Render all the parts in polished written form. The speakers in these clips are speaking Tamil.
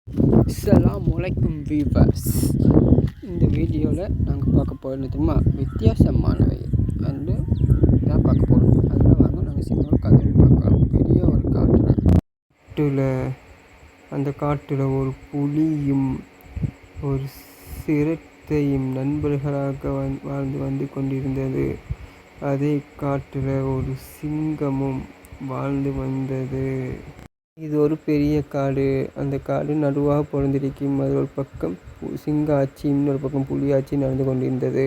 அஸ்ஸலாமு அலைக்கும் வீவர்ஸ். இந்த வீடியோவில் நாங்கள் பார்க்க போகிறது தெரியுமா, வித்தியாசமானவை வந்து தான் பார்க்க போகிறோம். அதில் வாங்க நாங்கள் சின்ன கதை பார்க்கலாம். பெரிய ஒரு அந்த காட்டில் ஒரு புலியும் ஒரு சிறுத்தையும் நண்பர்களாக வாழ்ந்து வந்து கொண்டிருந்தது. அதே காட்டில் ஒரு சிங்கமும் வாழ்ந்து வந்தது. இது ஒரு பெரிய காடு. அந்த காடு நடுவாக பொழுந்திருக்கும். அது ஒரு பக்கம் சிங்க ஆட்சி, இன்னொரு பக்கம் புலி ஆட்சி நடந்து கொண்டிருந்தது.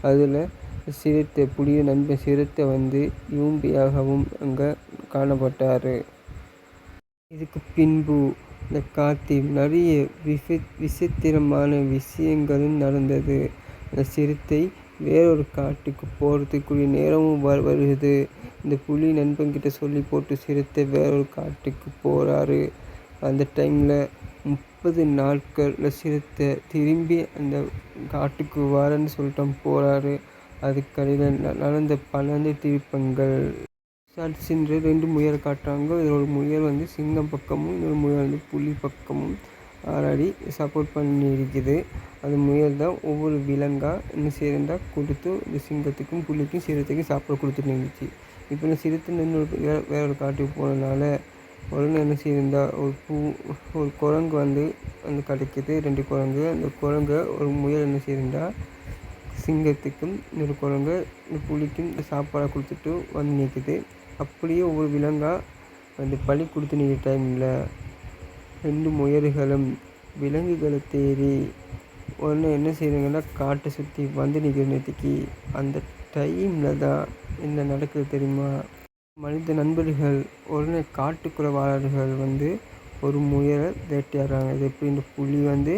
அதில் புலிய நண்பன் சிறுத்தை வந்து யூம்பியாகவும் அங்கே காணப்பட்டார். இதுக்கு பின்பு இந்த காட்டில் நிறைய விசித்திரமான விஷயங்களும் நடந்தது. அந்த சிறுத்தை வேறொரு காட்டுக்கு போகிறதுக்குரிய நேரமும் வருகிறது. இந்த புலி நண்பன்கிட்ட சொல்லி போட்டு சிறுத்தை வேறொரு காட்டுக்கு போகிறாரு. அந்த டைமில் 30 நாட்களில் சிறுத்தை திரும்பி அந்த காட்டுக்கு வரேன்னு சொல்லிட்டு போகிறாரு. அதுக்கடையில் நடந்த 12 திருப்பங்கள். சென்று 2 முயலை காட்டுறாங்க. இதில் ஒரு முயல் வந்து சிங்கம் பக்கமும், இன்னொரு முயல் வந்து புலி பக்கமும் ஆறாடி சப்போர்ட் பண்ணி இருக்குது. அந்த முயல் தான் ஒவ்வொரு விலங்காக என்ன செய்யறா கொடுத்து இந்த சிங்கத்துக்கும் புலிக்கும் சிறுத்தைக்கும் சாப்பாடு கொடுத்துட்டு இருந்துச்சு. இப்போ இந்த சிறுத்தை வேற ஒரு காட்டுக்கு போனதுனால உடனே என்ன செய்யிருந்தா ஒரு குரங்கு வந்து அந்த கிடைக்கிது. 2 குரங்கு. அந்த குரங்கை ஒரு முயல் என்ன செய்யிருந்தா சிங்கத்துக்கும் இன்னொரு குரங்கு இந்த புலிக்கும் இந்த சாப்பாடை கொடுத்துட்டு வந்து நிற்குது. அப்படியே ஒவ்வொரு விலங்காக அந்த பழி கொடுத்து நிற்கிற டைமில் 2 முயல்களும் விலங்குகளை தேடி உடனே என்ன செய்யுதுங்கன்னா காட்டை சுற்றி வந்து நிற்கிற நேற்றுக்கு. அந்த டைமில் தான் என்ன நடக்குது தெரியுமா, மனித நண்பர்கள் உடனே காட்டுக்குள்ளவாளர்கள் வந்து ஒரு முயலை வேட்டையாடுறாங்க. இது எப்படி, இந்த புலி வந்து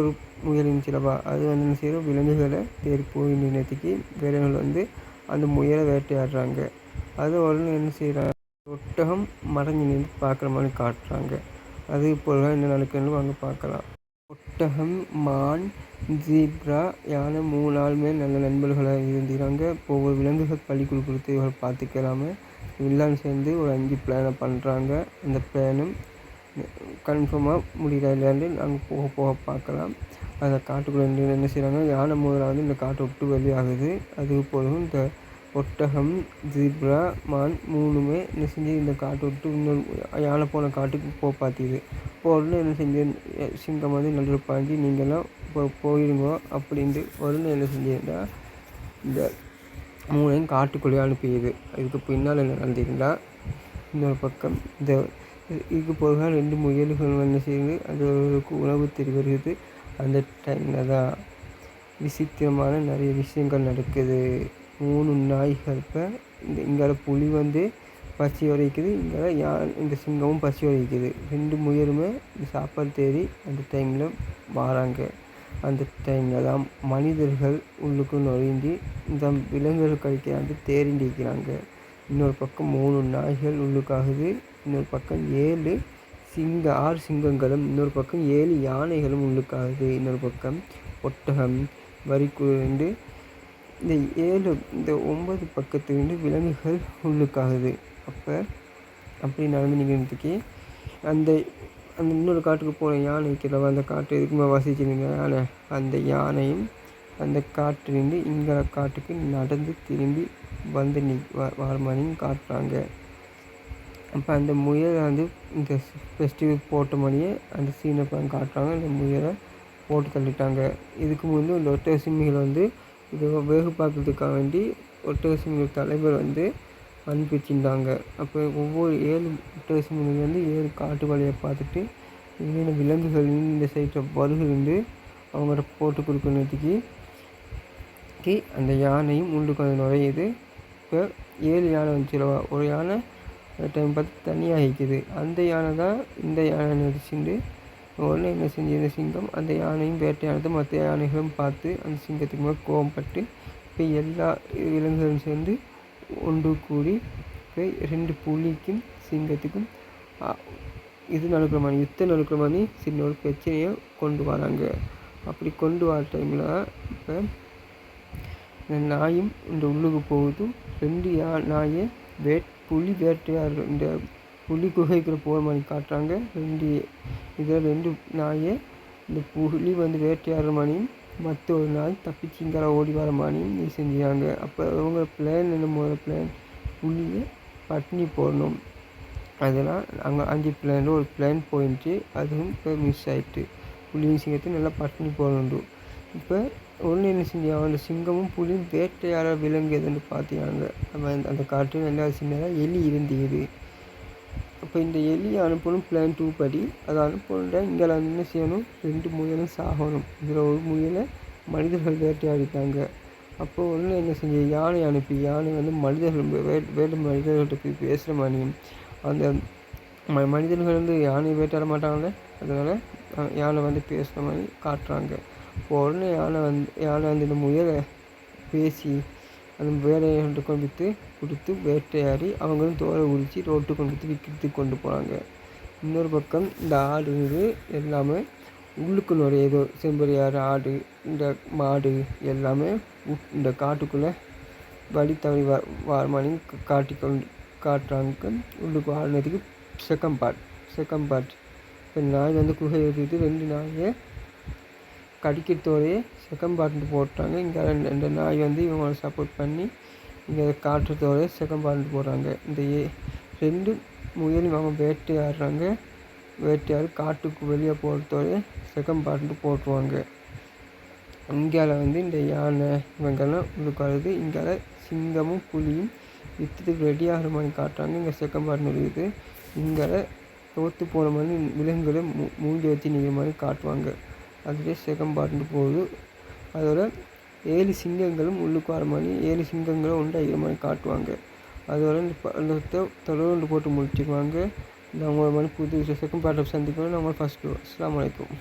ஒரு முயல் இருந்துச்சுலவா, அது வந்து என்ன செய்யறோம், விலங்குகளை தேடி போய் நேற்றுக்கு வீரர்கள் வந்து அந்த முயலை வேட்டையாடுறாங்க. அது உடனே என்ன செய்கிறாங்க, ஒட்டகம் மடங்கி நின்று பார்க்குற மாதிரி காட்டுறாங்க. அது போல என்ன நடக்குதுன்னு வாங்க பார்க்கலாம். ஒட்டகம், மான், ஜீப்ரா, யானை 3 நாளுமே நல்ல நண்பர்களாக இருந்துறாங்க. ஒவ்வொரு விலங்குகள் பள்ளி கொடுத்து இவர்கள் பார்த்துக்கலாமல் எல்லாம் சேர்ந்து ஒரு 5 பிளானை பண்ணுறாங்க. அந்த பிளானும் கன்ஃபார்மாக முடியல இல்லையாண்டு நாங்கள் போக போக பார்க்கலாம். அந்த காட்டுக்குள்ளே என்ன செய்கிறாங்க, யானை முதலாவது இந்த காட்டை விட்டு வெளியாகுது. அது போதும் இந்த ஒட்டகம், ஜீப்ரா, மான் 3மே என்ன செஞ்சு இந்த காட்டை விட்டு இன்னொரு யானை போன காட்டுக்கு பார்த்திது. உடனே என்ன செஞ்சு சிங்கம் வந்து நல்ல பாஞ்சி நீங்கள்லாம் போயிடுங்க அப்படின்ட்டு உடனே என்ன செஞ்சிருந்தா இந்த 3ஐயும் காட்டுக்குள்ளேயே அனுப்பிடுது. இதுக்கு பின்னால் என்ன நடந்திருந்தால் இன்னொரு பக்கம் இதுக்கு போக 2 முயல்கள் என்ன செய்யுது, அதுக்கு உணவு தெரிகிறது. அந்த டைமில் தான் விசித்திரமான நிறைய விஷயங்கள் நடக்குது. 3 நாய்கள். இப்போ இங்கால புலி வந்து பசி வரைக்குது, இங்கே இந்த சிங்கமும் பசி வரைக்குது. 2 முயலுமே சாப்பாடு தேடி அந்த டைமில் வராங்க. அந்த டைமில் தான் மனிதர்கள் உள்ளுக்கு நுழைஞ்சி இந்த விலங்குகள் கழிக்கிறாங்க தேடிண்டு இருக்கிறாங்க. இன்னொரு பக்கம் 3 நாய்கள் உள்ளுக்காகுது. இன்னொரு பக்கம் 6 சிங்கங்களும், இன்னொரு பக்கம் 7 யானைகளும் உள்ளுக்காகுது. இன்னொரு பக்கம் ஒட்டகம் வரிக்குண்டு இந்த 9 பக்கத்துலேருந்து விலங்குகள் உள்ளுக்காகுது. அப்படி நடந்து நிற்கிறதுக்கு அந்த இன்னொரு காட்டுக்கு போன யானைக்கு அந்த காட்டு எதுக்குமே வசிச்சிருந்த யானை, அந்த யானையும் அந்த காட்டிலேருந்து இங்கே காட்டுக்கு நடந்து திரும்பி வந்து வர மாதிரியும் காட்டுறாங்க. அப்போ அந்த முயலை வந்து இந்த ஃபெஸ்டிவல் போட்ட மாதிரியே அந்த சீனை காட்டுறாங்க. அந்த முயலை போட்டு தள்ளிட்டாங்க. இதுக்கு முன்னே இந்த ஒட்டக சிம்மிகள் வந்து இதை வேக பார்க்கறதுக்காக வேண்டி ஒட்டக சிம்மிகள் தலைவர் வந்து அனுப்பிச்சிருந்தாங்க. அப்போ ஒவ்வொரு 7 ஒட்டக சிம்மிகள் வந்து 7 காட்டு வழியை பார்த்துட்டு என்னென்ன விலங்குகள் இந்த சைட்டில் வருகிறது அவங்கள்ட்ட போட்டு கொடுக்கறதுக்கு அந்த யானையும் உள்ளுக்கு வந்து நுழையுது. இப்போ 7 யானை வந்துச்சுலவா, ஒரு யானை டைம் பார்த்து தனியாக இருக்குது. அந்த யானை தான் இந்த யானை நடிச்சுட்டு உடனே என்ன செஞ்சு இந்த சிங்கம் அந்த யானையும் வேட்டையானது மற்ற யானைகளும் பார்த்து அந்த சிங்கத்துக்கு மேலே கோபப்பட்டு இப்போ எல்லா விலங்குகளும் சேர்ந்து ஒன்று கூடி இப்போ 2 புலிக்கும் சிங்கத்துக்கும் இது நடக்கிற மாதிரி யுத்தம் நடக்கிற மாதிரி சின்ன ஒரு பிரச்சனையை கொண்டு வராங்க. அப்படி கொண்டு வர டைமில் இப்போ இந்த நாயும் இந்த உள்ளுக்கு போகுது. 2 நாயை புலி வேட்டையாடுற இந்த புலி குகைக்குள்ள போகிற மாதிரி காட்டுறாங்க. இதில் 2 நாயை இந்த புலி வந்து வேட்டையாடுற மாதிரியும் மற்ற ஒரு நாய் தப்பிச்சு இங்கே ஓடி வர மாதிரியும் இது செஞ்சாங்க. அப்போ அவங்க பிளான் என்ன, முதல்ல பிளான் புலியை பட்டினி போடணும். அதெல்லாம் அங்கே 5 பிளானில் ஒரு பிளான் போயிடுச்சு. அதுவும் இப்போ மிஸ் ஆகிட்டு. புலியும் சிங்கத்தையும் நல்லா பட்டினி போடணும். இப்போ ஒன்று என்ன செஞ்சாங்க, அந்த சிங்கமும் புலியும் வேட்டையாட விலங்கு எதுன்னு பார்த்தியாங்க. அந்த காட்டு நல்லா சின்னதாக எலி இருந்தது. அப்போ இந்த எலியை அனுப்பணும் பிளான் 2 படி. அதை அனுப்பணுன்னா இங்கே என்ன செய்யணும், 2 முயலும் சாகணும். இதில் ஒரு முயலை மனிதர்கள் வேட்டையாடிட்டாங்க. அப்போது ஒன்று என்ன செஞ்சு யானை அனுப்பி, யானை வந்து மனிதர்கள்ட்ட போய் பேசுகிற மாதிரியும், அந்த மனிதர்கள் வந்து யானை வேட்டையாட மாட்டாங்கல்ல, அதனால் யானை வந்து பேசுகிற மாதிரி காட்டுறாங்க. இப்போ உடனே யானை வந்து இந்த முயலை பேசி அந்த வேலையை கொடுத்து வேட்டையாடி அவங்களும் தோலை உரித்து ரோட்டு விற்கிறதுக்கு கொண்டு போகிறாங்க. இன்னொரு பக்கம் இந்த ஆடு இது எல்லாமே உள்ளுக்கு நுழையுதோ, செம்பரியாடு ஆடு இந்த மாடு எல்லாமே இந்த காட்டுக்குள்ளே வழி தவறி வர மாதிரி காட்டுறாங்க. உள்ளுக்கு ஆடுனதுக்கு செகண்ட் பார்ட். இப்போ நாய் வந்து குகை எடுத்துக்கிட்டு 2 நாயை கடிக்கிறதோடையே செகண்ட் பார்ட்டு போட்டாங்க. இங்கே 2 நாய் வந்து இவங்களை சப்போர்ட் பண்ணி இங்கே காட்டுறதோட செகண்ட் பார்ட்டு போடுறாங்க. இந்த 2 முயலும் அவங்க வேட்டையாடி காட்டுக்கு வெளியே போகிறதோட செகண்ட் பார்ட்டு போட்டுருவாங்க. இங்கால வந்து இந்த யானை இவங்கெல்லாம் உள்ளுக்கு வருது. இங்கால சிங்கமும் புலியும் யுத்தத்துக்கு ரெடியாகிற மாதிரி காட்டுறாங்க. இங்கே செகண்ட் பார்ட் இருக்குது. இங்கால தோற்று போன மாதிரி விலங்குகளை மூஞ்சி வச்சு நிற்கிற மாதிரி காட்டுவாங்க. அதுலேயே செகண்ட் பார்ட்டு போகுது. அதோட 7 சிங்கங்களும் உள்ளுக்கு வர மாதிரி 7 சிங்கங்களும் உண்டாகிற மாதிரி காட்டுவாங்க. அதோட இந்த தொடர்ந்து போட்டு முடிச்சுக்குவாங்க. நம்ம மாதிரி புது செகண்ட் பார்ட்டை சந்திக்கணும். நம்ம ஃபஸ்ட்டு. அஸ்ஸலாமு அலைக்கும்.